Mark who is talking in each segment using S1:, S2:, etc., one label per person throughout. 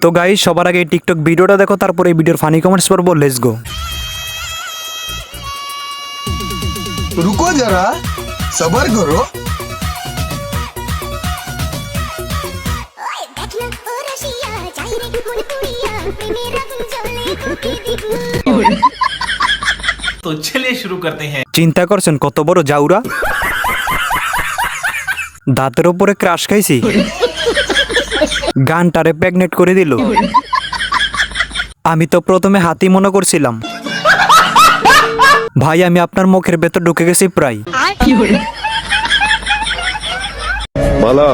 S1: তো গাইস সবার আগে এই টিকটক ভিডিওটা দেখো, তারপর এই ভিডিওর ফানি কমেন্টস পড়বো। Let's go.
S2: रुको जरा सबर करो।
S3: तो चलिए शुरू करते हैं।
S1: চিন্তা করছেন কত বড় জাউরা, দাঁতের উপরে ক্রাশ খাইছি, গানটারে প্রেগনেট করে দিল। আমি তো প্রথমে হাতি মনে করছিলাম, ভাই আমি আপনার মুখের ভেতর ঢুকে গেছি প্রায়।
S4: माला,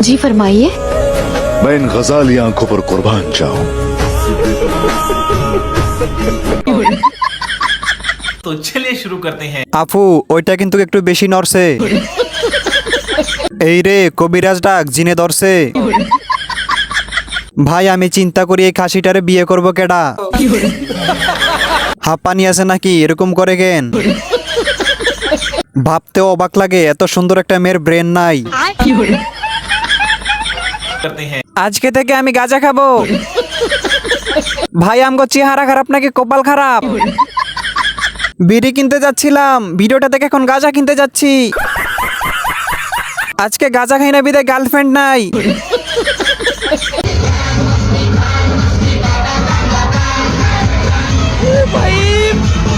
S5: जी फरमाइए।
S4: मैं इन गजाली आंखों पर कुर्बान जाऊं।
S3: तो चलिए शुरू करते हैं।
S1: আফু ওইটা কিন্তু একটু বেশি নড়ছে। এই রে কবিরাজ ডাক জিনে ধরছে। ভাই আমি চিন্তা করি এই খাসিটারে বিয়ে করব কেডা। হাঁপানি আছে নাকি এরকম করে কেন? ভাবতেও অবাক লাগে, এত সুন্দর একটা মেয়ের ব্রেন নাই।
S3: करते हैं।
S1: আজকে থেকে আমি গাঁজা খাবো। ভাই আমগো চেহারা খারাপ নাকি কপাল খারাপ? বিড়ি কিনতে যাচ্ছিলাম, ভিডিওটা দেখে এখন গাঁজা কিনতে যাচ্ছি। আজকে গাঁজা খাই না বিদায় গার্লফ্রেন্ড নাই।
S6: भाई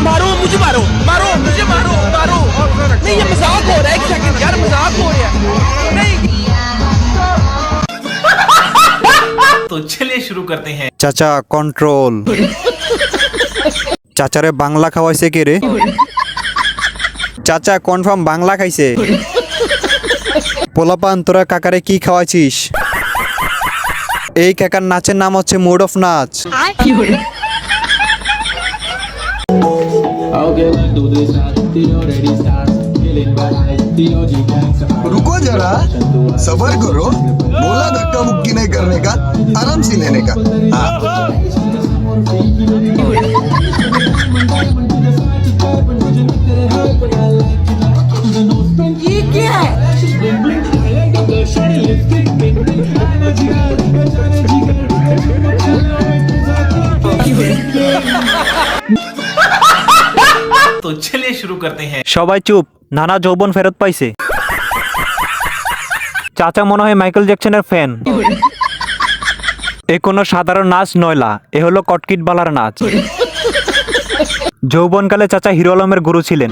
S6: मारो मुझे, मारो मारो मुझे, मारो मारो। नहीं ये मजाक हो रहा है, एक सेकंड यार, मजाक हो रहा है। नहीं
S3: तो चलिए शुरू करते हैं।
S1: চাচা কন্ট্রোল। চাচারে বাংলা খাওয়াইছে কে রে? চাচা কনফার্ম বাংলা খাইছে। পোলাপান তোরা কাকারে কি খাওয়াইছিস? এই কাকার নাচের নাম হচ্ছে মুড অফ নাচ।
S2: रुको जरा सबर करो। बोला धक्का मुक्की नहीं करने का, आराम से लेने का। हाँ।
S6: ये क्या है?
S3: तो चलिए शुरू करते हैं।
S1: সবাই চুপ, নানা যৌবন ফেরত পাইছে। চাচা মনে হয় মাইকেল জ্যাকসনের ফ্যান। এ কোনো সাধারণ নাচ নয়লা, এ হলো কটকিট বালার নাচ। যৌবনকালে চাচা হিরো আলমের গুরু ছিলেন।